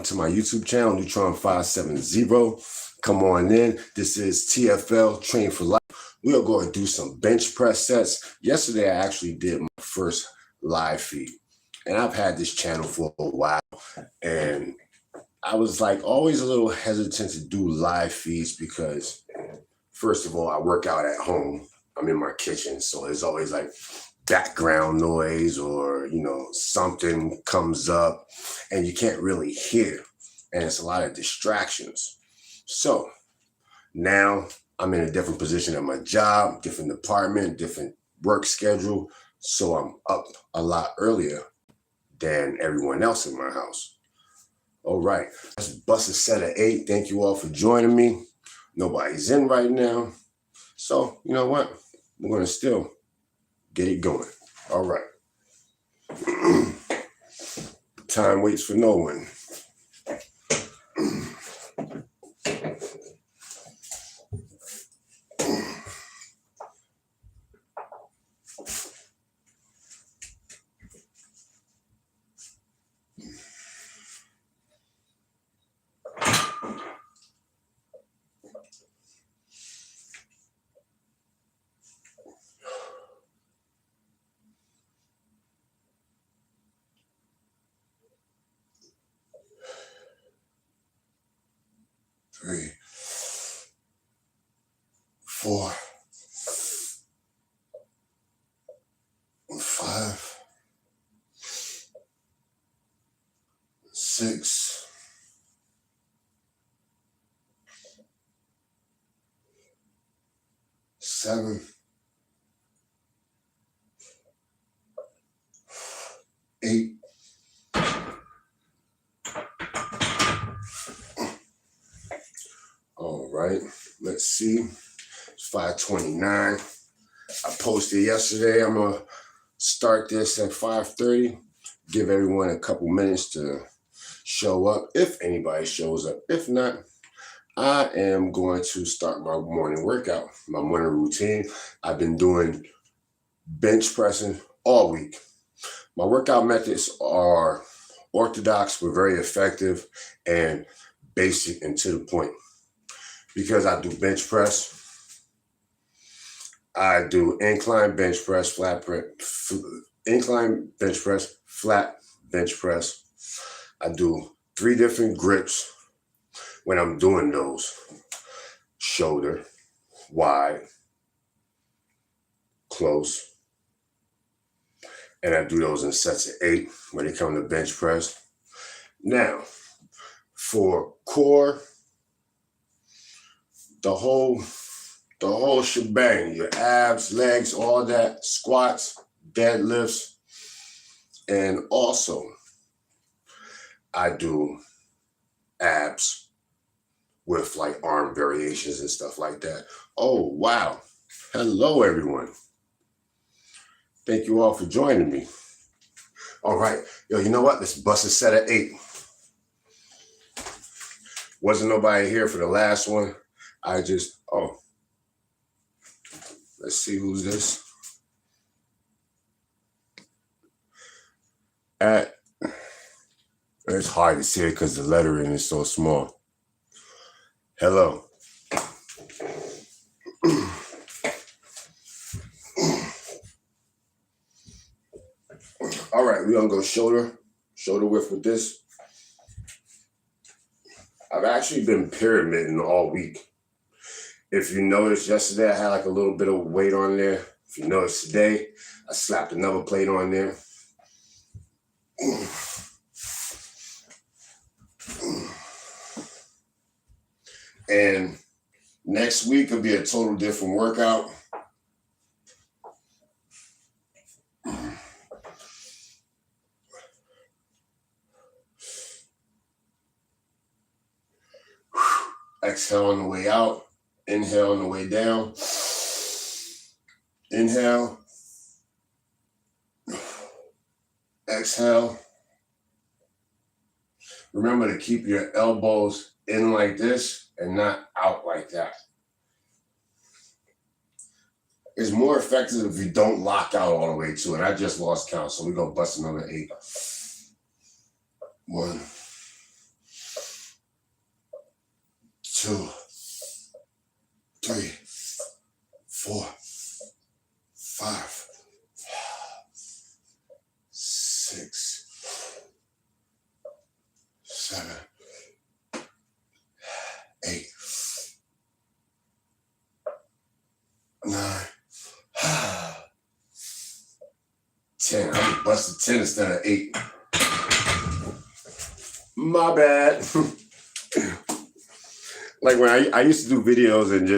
welcome to my YouTube channel, Neutron 570. Come on in. This is TFL, Train for Life. We are going to do some bench press sets. Yesterday, I actually did my first live feed, and I've had this channel for a while, and I was like always a little hesitant to do live feeds because, first of all, I work out at home. I'm in my kitchen, so there's always like background noise or, something comes up and you can't really hear. And it's a lot of distractions. So now I'm in a different position at my job, different department, different work schedule. So I'm up a lot earlier than everyone else in my house. All right, let's bust a set of 8. Thank you all for joining me. Nobody's in right now. So you know what? We're going to still get it going. All right. Time waits for no one. Three, 4, 5, 6, 7, 8. All right, let's see. It's 5:29. I posted yesterday. I'm gonna start this at 5:30. Give everyone a couple minutes to show up, if anybody shows up. If not, I am going to start my morning workout, my morning routine. I've been doing bench pressing all week. My workout methods are orthodox, but very effective and basic and to the point. Because I do bench press, I do incline bench press, incline bench press, flat bench press. I do 3 different grips when I'm doing those. Shoulder, wide, close. And I do those in sets of 8 when it comes to bench press. Now, for core, the whole shebang, your abs, legs, all that, squats, deadlifts, and also I do abs with like arm variations and stuff like that. Oh, wow. Hello, everyone. Thank you all for joining me. All right. Yo, you know what? Let's bust a set of 8. Wasn't nobody here for the last one. Let's see who's this. It's hard to see it because the lettering is so small. Hello. All right, we're gonna go shoulder width with this. I've actually been pyramiding all week. If you noticed yesterday, I had like a little bit of weight on there. If you notice today, I slapped another plate on there. And next week will be a total different workout. Exhale on the way out. Inhale on the way down. Inhale. Exhale. Remember to keep your elbows in like this and not out like that. It's more effective if you don't lock out all the way to it. I just lost count, so we're going to bust another 8. 1, 2, 3, 4, 5, 6, 7, 8, 9, 10. I just busted 10 instead of 8. My bad. Like when I used to do videos and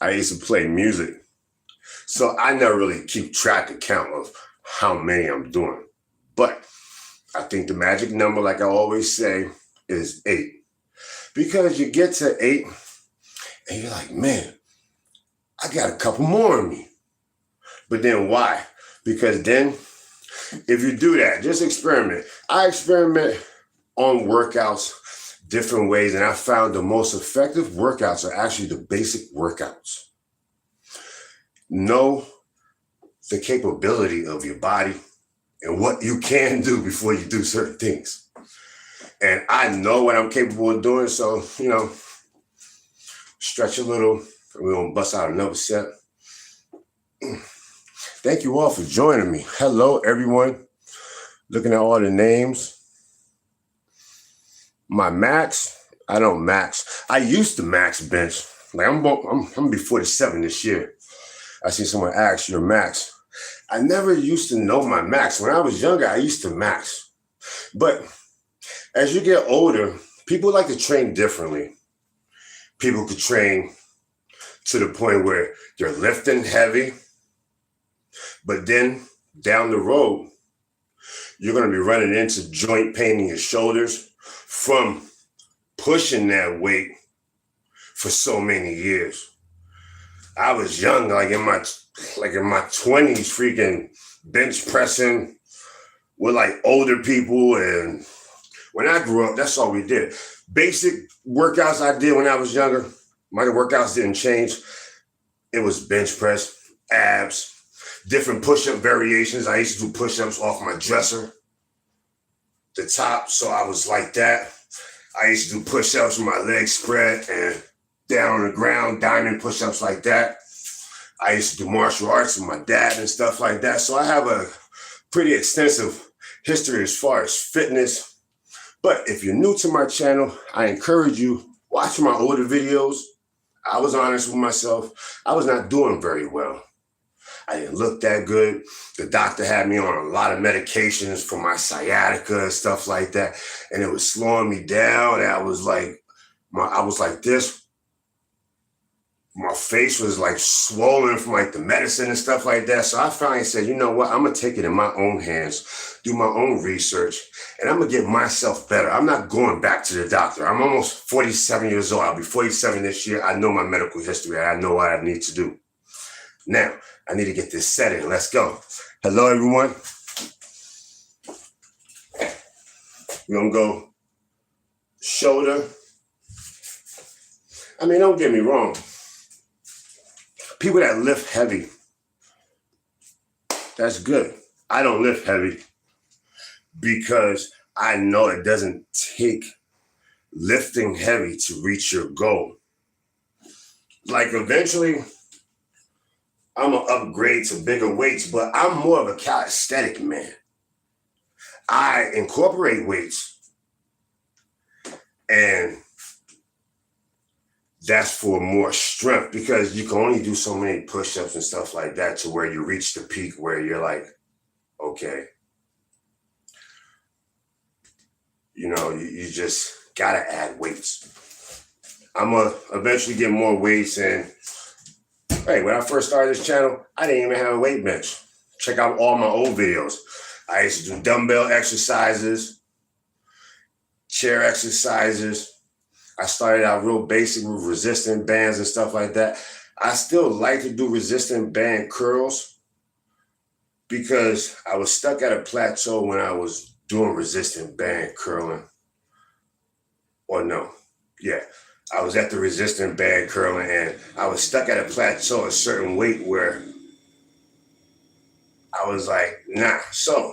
I used to play music. So I never really keep track of count of how many I'm doing. But I think the magic number, like I always say, is 8. Because you get to 8 and you're like, man, I got a couple more in me. But then why? Because then if you do that, just experiment. I experiment on workouts different ways, and I found the most effective workouts are actually the basic workouts. Know the capability of your body and what you can do before you do certain things. And I know what I'm capable of doing, so, stretch a little. We're going to bust out another set. Thank you all for joining me. Hello, everyone. Looking at all the names. My max, I don't max. I used to max bench. Like I'm gonna be 47 this year. I see someone ask your max. I never used to know my max. When I was younger, I used to max. But as you get older, people like to train differently. People could train to the point where they're lifting heavy, but then down the road, you're gonna be running into joint pain in your shoulders from pushing that weight for so many years. I was young, like in my 20s, freaking bench pressing with like older people. And when I grew up, that's all we did. Basic workouts I did when I was younger, my workouts didn't change. It was bench press, abs, different push-up variations. I used to do push-ups off my dresser, the top, so I was like that. I used to do push-ups with my legs spread and down on the ground, diamond push-ups like that. I used to do martial arts with my dad and stuff like that. So I have a pretty extensive history as far as fitness. But if you're new to my channel, I encourage you, watch my older videos. I was honest with myself. I was not doing very well. I didn't look that good. The doctor had me on a lot of medications for my sciatica and stuff like that. And it was slowing me down. And I was like this. My face was like swollen from like the medicine and stuff like that. So I finally said, you know what? I'm going to take it in my own hands, do my own research, and I'm going to get myself better. I'm not going back to the doctor. I'm almost 47 years old. I'll be 47 this year. I know my medical history. I know what I need to do. Now, I need to get this set in. Let's go. Hello, everyone. We're going to go shoulder. I mean, don't get me wrong. People that lift heavy, that's good. I don't lift heavy because I know it doesn't take lifting heavy to reach your goal. Like eventually, I'm going to upgrade to bigger weights, but I'm more of a calisthenic man. I incorporate weights, and that's for more strength because you can only do so many push-ups and stuff like that to where you reach the peak where you're like, okay, you just got to add weights. I'm going to eventually get more weights. And hey, when I first started this channel, I didn't even have a weight bench. Check out all my old videos. I used to do dumbbell exercises, chair exercises. I started out real basic with resistant bands and stuff like that. I still like to do resistant band curls because I was stuck at a plateau when I was doing resistant band curling. Or no, yeah. I was at the resistant band curling and I was stuck at a plateau, a certain weight where I was like, nah. So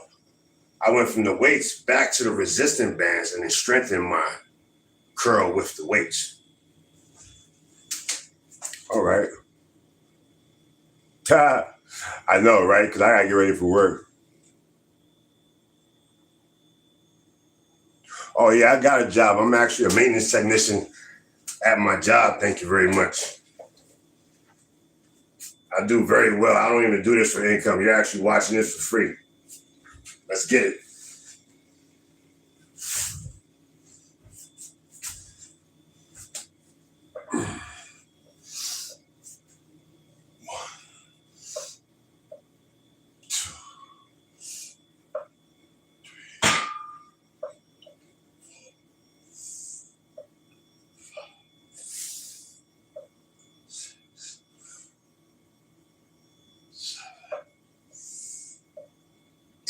I went from the weights back to the resistant bands and then strengthened my curl with the weights. All right. I know, right? Because I got to get ready for work. Oh, yeah, I got a job. I'm actually a maintenance technician at my job. Thank you very much. I do very well. I don't even do this for income. You're actually watching this for free. Let's get it.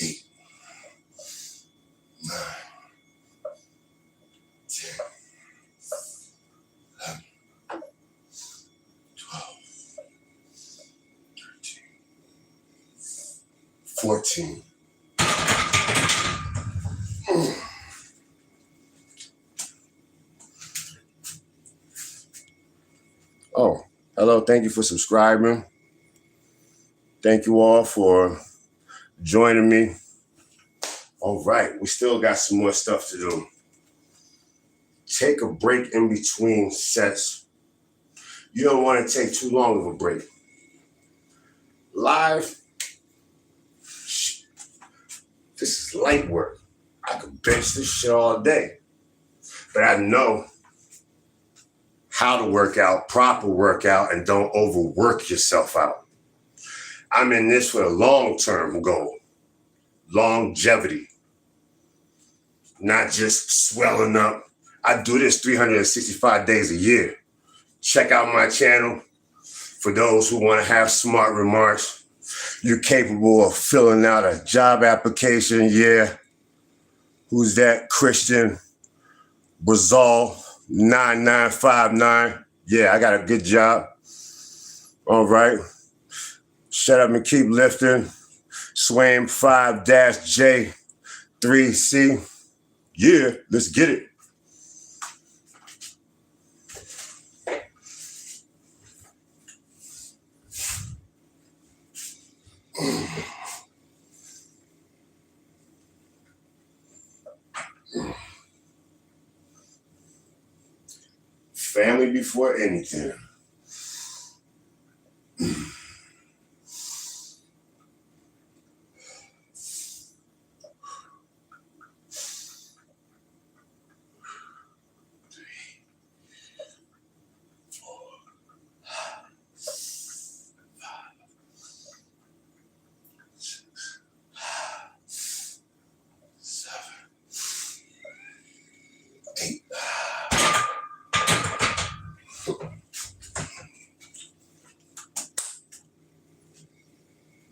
Eight, 9, 10, 11, 12, 13, 14. Oh, hello. Thank you for subscribing. Thank you all for joining me. All right, we still got some more stuff to do. Take a break in between sets. You don't want to take too long of a break. Live, this is light work. I could bench this shit all day. But I know how to work out, proper workout, and don't overwork yourself out. I'm in this for a long-term goal. Longevity. Not just swelling up. I do this 365 days a year. Check out my channel for those who want to have smart remarks. You're capable of filling out a job application. Yeah. Who's that? Christian Brazal 9959. Yeah, I got a good job. All right. Shut up and keep lifting. Swam 5-J3C. Yeah, let's get it. Family before anything.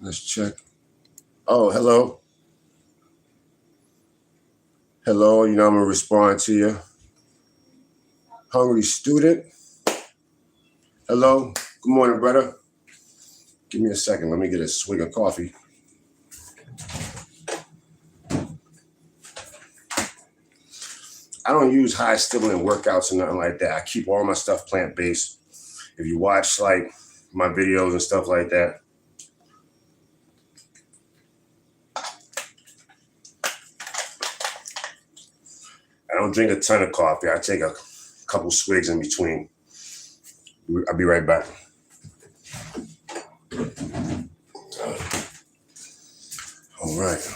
Let's check. Oh, hello. Hello, you know I'm going to respond to you. Hungry student. Hello. Good morning, brother. Give me a second. Let me get a swig of coffee. I don't use high stimulant workouts or nothing like that. I keep all my stuff plant-based. If you watch like my videos and stuff like that, I don't drink a ton of coffee. I take a couple swigs in between. I'll be right back. All right.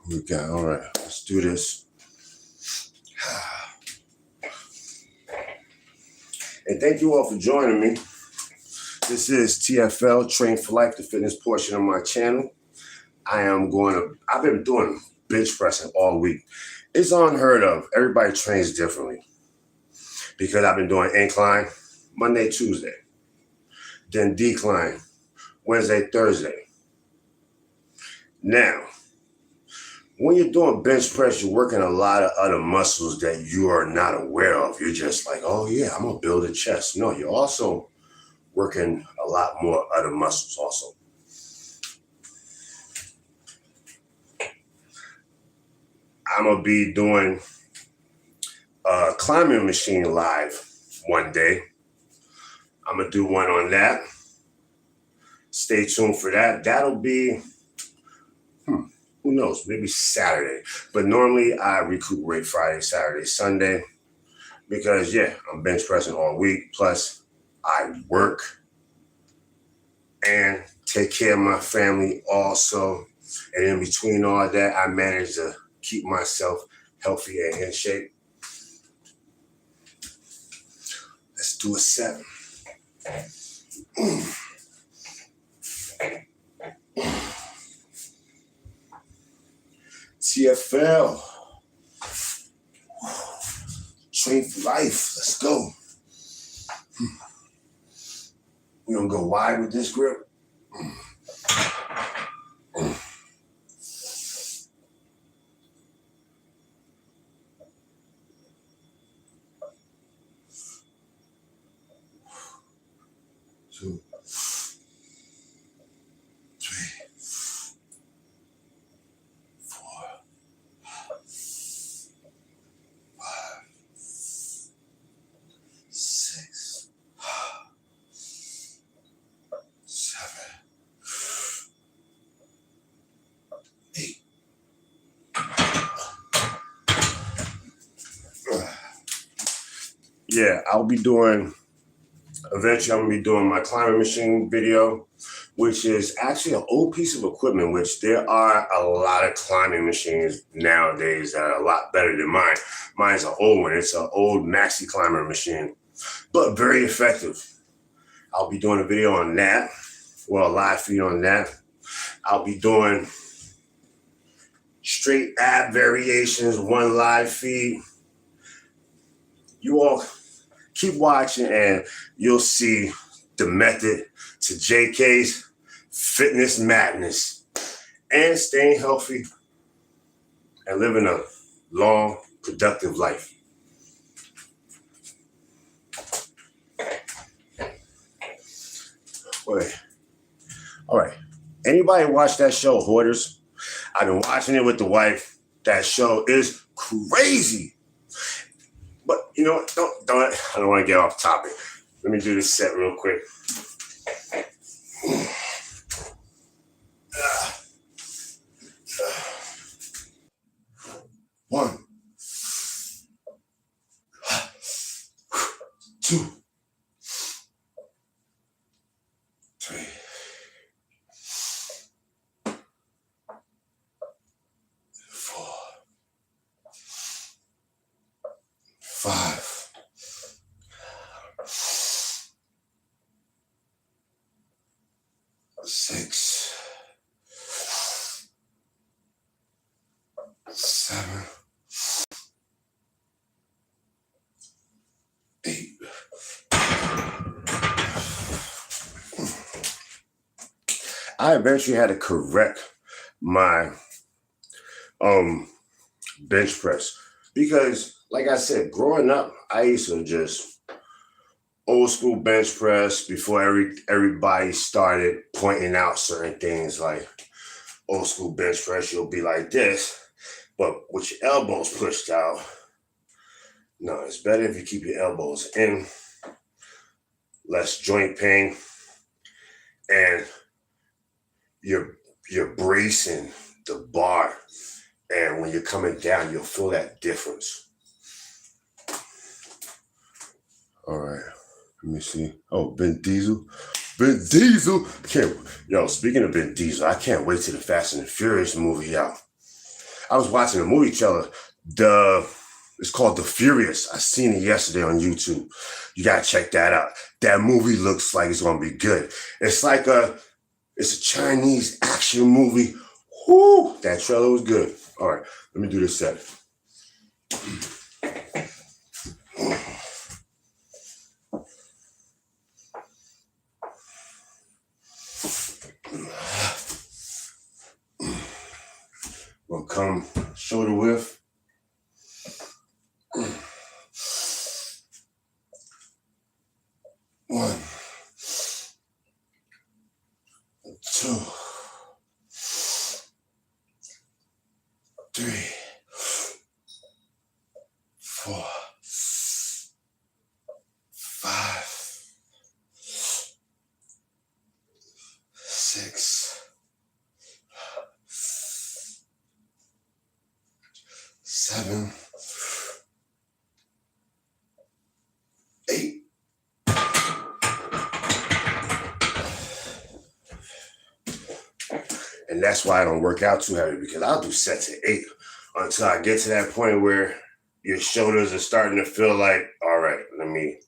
We got, all right. Let's do this. And thank you all for joining me. This is TFL, Train for Life, the fitness portion of my channel. I've been doing bench pressing all week. It's unheard of. Everybody trains differently because I've been doing incline Monday, Tuesday, then decline Wednesday, Thursday. Now, when you're doing bench press, you're working a lot of other muscles that you are not aware of. You're just like, oh yeah, I'm gonna build a chest. No, you're also working a lot more other muscles also. I'm gonna be doing a climbing machine live one day. I'm going to do one on that. Stay tuned for that. That'll be, who knows, maybe Saturday. But normally I recuperate Friday, Saturday, Sunday. Because, yeah, I'm bench pressing all week. Plus, I work and take care of my family also. And in between all that, I manage to keep myself healthy and in shape. Let's do a 7. TFL. Train for life. Let's go. We're going to go wide with this grip. 2, 3, 4, 5, 6, 7, 8. Yeah, eventually I'm going to be doing my climbing machine video, which is actually an old piece of equipment, which there are a lot of climbing machines nowadays that are a lot better than mine. Mine's an old one. It's an old maxi climber machine, but very effective. I'll be doing a video on that, well, a live feed on that. I'll be doing straight ab variations, one live feed. You all keep watching and you'll see the method to JK's fitness madness and staying healthy and living a long, productive life. Wait. All right. Anybody watch that show, Hoarders? I've been watching it with the wife. That show is crazy. But you know what? I don't want to get off topic. Let me do this set real quick. 1, 2, 3, 4, 5, 6, 7, 8. I eventually had to correct my bench press because, like I said, growing up, I used to just old school bench press before everybody started pointing out certain things like old school bench press. You'll be like this, but with your elbows pushed out. No, it's better if you keep your elbows in, less joint pain, and you're bracing the bar. And when you're coming down, you'll feel that difference. All right, let me see. Oh, Vin Diesel. Vin Diesel. Speaking of Vin Diesel, I can't wait till the Fast and the Furious movie out. I was watching a movie trailer. It's called The Furious. I seen it yesterday on YouTube. You gotta check that out. That movie looks like it's gonna be good. It's a Chinese action movie. Whoo! That trailer was good. All right, let me do this set. We'll come shoulder width. 1, 2, 3, 4, 5, 7, 8. And that's why I don't work out too heavy, because I'll do sets at 8 until I get to that point where your shoulders are starting to feel like, all right, let me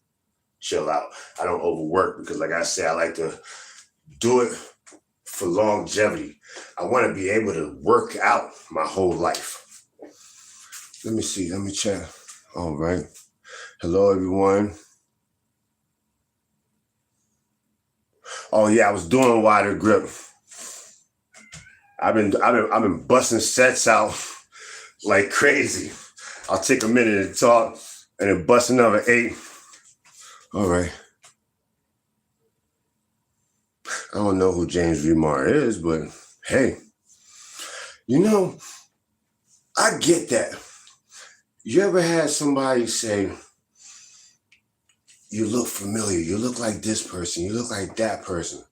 chill out. I don't overwork because, like I said, I like to do it for longevity. I want to be able to work out my whole life. Let me see. Let me check. All right. Hello, everyone. Oh yeah, I was doing wider grip. I've been busting sets out like crazy. I'll take a minute to talk and then bust another 8. All right. I don't know who James Remar is, but hey, I get that. You ever had somebody say, you look familiar, you look like this person, you look like that person?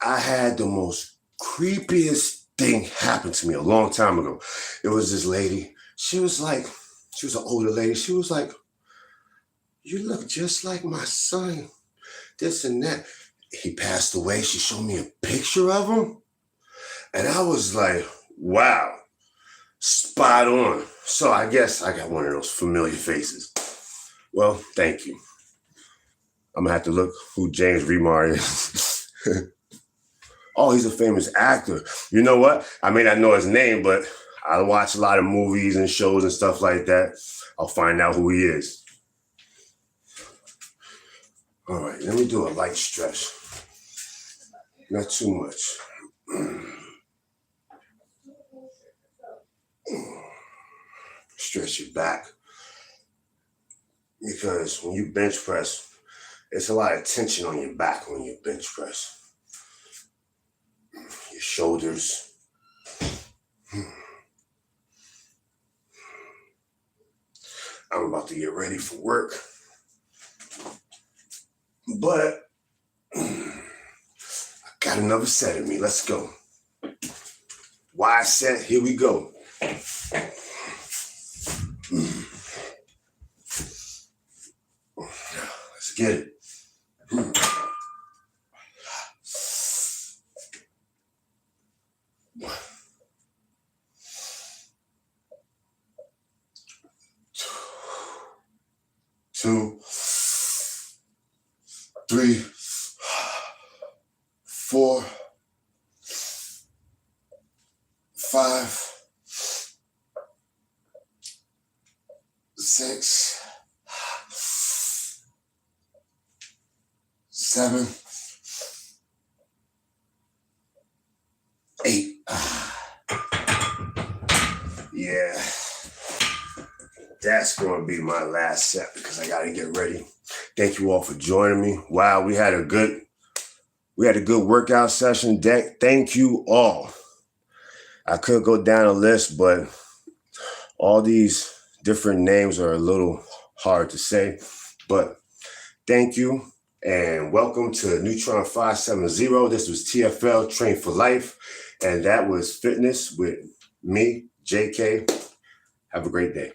I had the most creepiest thing happen to me a long time ago. It was this lady. She was an older lady. She was like, you look just like my son, this and that. He passed away. She showed me a picture of him. And I was like, wow, spot on. So I guess I got one of those familiar faces. Well, thank you. I'm gonna have to look who James Remar is. Oh, he's a famous actor. You know what? I may not know his name, but I watch a lot of movies and shows and stuff like that. I'll find out who he is. All right, let me do a light stretch. Not too much. Stretch your back. Because when you bench press, it's a lot of tension on your back when you bench press. Your shoulders. I'm about to get ready for work. But I got another set in me. Let's go. Wide set. Here we go. Let's get it. 2, 3, 4, 5, 6, 7, 8. Yeah, that's going to be my last set because I got to get ready. Thank you all for joining me. Wow, we had a good workout session. Thank you all. I could go down a list, but all these different names are a little hard to say. But thank you and welcome to Neutron 570. This was TFL Train for Life, and that was fitness with me, JK. Have a great day.